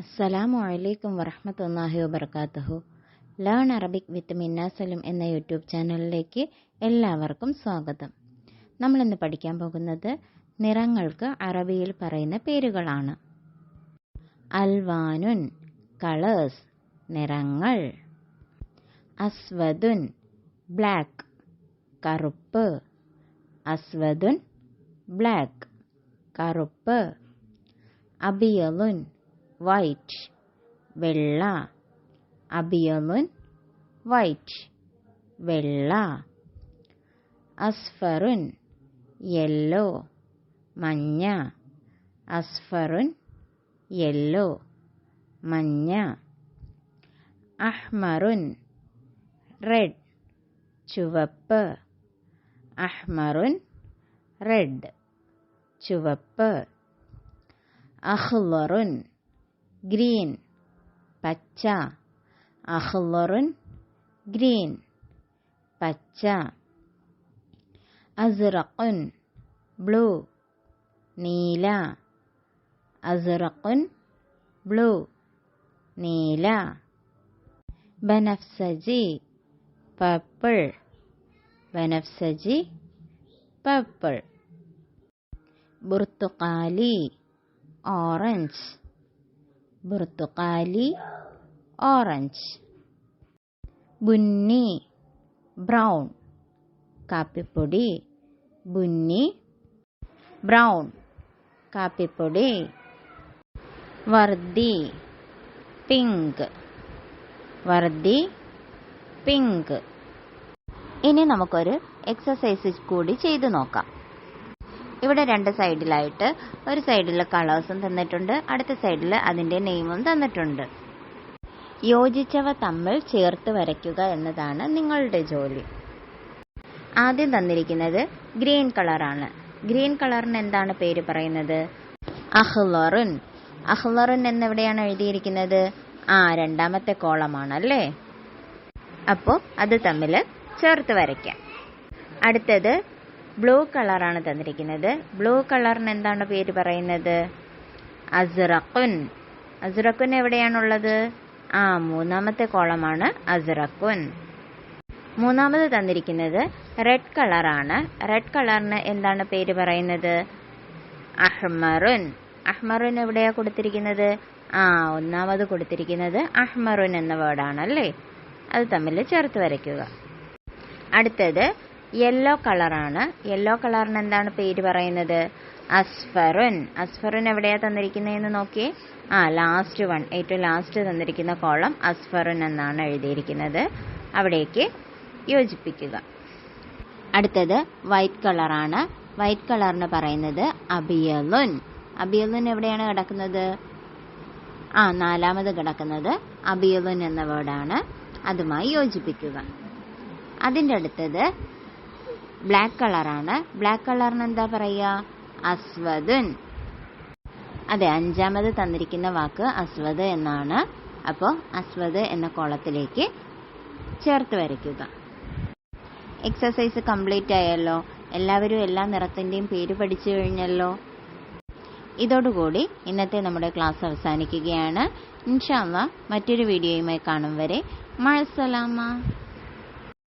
അസ്സലാമു അലൈക്കും വറഹ്മത്തുള്ളാഹി വബറകാതുഹു. ലേൺ അറബിക് വിത്ത് മിന്ന സലിം എന്ന യൂട്യൂബ് ചാനലിലേക്ക് എല്ലാവർക്കും സ്വാഗതം. നമ്മളിന്ന് പഠിക്കാൻ പോകുന്നത് നിറങ്ങൾക്ക് അറബിയിൽ പറയുന്ന പേരുകളാണ്. അൽവാനുൻ കളേഴ്സ് നിറങ്ങൾ. അസ്വദുൻ ബ്ലാക്ക് കറുപ്പ്. അസ്വദുൻ ബ്ലാക്ക് കറുപ്പ്. അബിയലുൻ വൈറ്റ് വെള്ള. അബിയലുൻ വൈറ്റ് വെള്ള. അസ്ഫറുൻ യെല്ലോ മഞ്ഞ. അസ്ഫറുൻ യെല്ലോ മഞ്ഞ. അഹ്മറുൻ റെഡ് ചുവപ്പ്. അഹ്മറുൻ റെഡ് ചുവപ്പ്. അഖ്ളറുൻ ഗ്രീൻ പച്ച. അഖ്ളറുൻ ഗ്രീൻ പച്ച. അസ്റഖുൻ ബ്ലൂ നീല. അസ്റഖുൻ ബ്ലൂ നീല. ബനഫ്സജി പർപ്പിൾ. ബനഫ്സജി പർപ്പിൾ. ബുർത്തുഖാലി ഓറഞ്ച്. ബുർത്തുഖാലി ഓറഞ്ച്. ബുന്നി ബ്രൗൺ കാപ്പിപ്പൊടി. ബുന്നി ബ്രൗൺ കാപ്പിപ്പൊടി. വർദി പിങ്ക്. വർദി പിങ്ക്. ഇനി നമുക്കൊരു എക്സസൈസ് കൂടി ചെയ്തു നോക്കാം. ഇവിടെ രണ്ട് സൈഡിലായിട്ട് ഒരു സൈഡിൽ കളേഴ്സും തന്നിട്ടുണ്ട്, അടുത്ത സൈഡിൽ അതിൻ്റെ നെയിമും തന്നിട്ടുണ്ട്. യോജിച്ചവ തമ്മിൽ ചേർത്ത് വരയ്ക്കുക എന്നതാണ് നിങ്ങളുടെ ജോലി. ആദ്യം തന്നിരിക്കുന്നത് ഗ്രീൻ കളറാണ്. ഗ്രീൻ കളറിന് എന്താണ് പേര് പറയുന്നത്? അഖ്ളറുൻ. അഖ്ളറുൻ എന്നെവിടെയാണ് എഴുതിയിരിക്കുന്നത്? രണ്ടാമത്തെ കോളമാണല്ലേ. അപ്പോൾ അത് തമ്മിൽ ചേർത്ത് വരയ്ക്കാം. അടുത്തത് ബ്ലൂ കളറാണ് തന്നിരിക്കുന്നത്. ബ്ലൂ കളറിന് എന്താണ് പേര് പറയുന്നത്? അസ്റഖുൻ. അസ്റഖുൻ എവിടെയാണുള്ളത്? മൂന്നാമത്തെ കോളമാണ് അസ്റഖുൻ. മൂന്നാമത് തന്നിരിക്കുന്നത് റെഡ് കളറാണ്. റെഡ് കളറിന് എന്താണ് പേര് പറയുന്നത്? അഹ്മറുൻ. അഹ്മറുൻ എവിടെയാണ് കൊടുത്തിരിക്കുന്നത്? ഒന്നാമത് കൊടുത്തിരിക്കുന്നത് അഹ്മറുൻ എന്ന വേർഡാണല്ലേ. അത് തമ്മിൽ ചേർത്ത് വരയ്ക്കുക. അടുത്തത് യെല്ലോ കളറാണ്. യെല്ലോ കളറിന് എന്താണ് പേര് പറയുന്നത്? അസ്ഫറുൻ. അസ്ഫറുൻ എവിടെയാണ് തന്നിരിക്കുന്നതെന്ന് നോക്കിയേ. ലാസ്റ്റ് വൺ, ഏറ്റവും ലാസ്റ്റ് തന്നിരിക്കുന്ന കോളം അസ്ഫറുൻ എന്നാണ് എഴുതിയിരിക്കുന്നത്. അവിടേക്ക് യോജിപ്പിക്കുക. അടുത്തത് വൈറ്റ് കളറാണ്. വൈറ്റ് കളറിന് പറയുന്നത് അബിയലുൻ. അബിയലുൻ എവിടെയാണ് കിടക്കുന്നത്? നാലാമത് കിടക്കുന്നത് അബിയലുൻ എന്ന വേർഡാണ്. അതുമായി യോജിപ്പിക്കുക. അതിൻ്റെ അടുത്തത് ബ്ലാക്ക് കളറാണ്. ബ്ലാക്ക് കളറിന് എന്താ പറയുക? അസ്വദുൻ. അതെ, അഞ്ചാമത് തന്നിരിക്കുന്ന വാക്ക് അസ്വദ് എന്നാണ്. അപ്പോൾ അസ്വദ് എന്ന കോളത്തിലേക്ക് ചേർത്ത് വരയ്ക്കുക. എക്സസൈസ് കംപ്ലീറ്റ് ആയല്ലോ. എല്ലാവരും എല്ലാ നിറത്തിൻ്റെയും പേര് പഠിച്ചു കഴിഞ്ഞല്ലോ. ഇതോടുകൂടി ഇന്നത്തെ നമ്മുടെ ക്ലാസ് അവസാനിക്കുകയാണ്. ഇൻഷാ അല്ലാഹ് മറ്റൊരു വീഡിയോയുമായി കാണും വരെ മഅസ്സലാമ.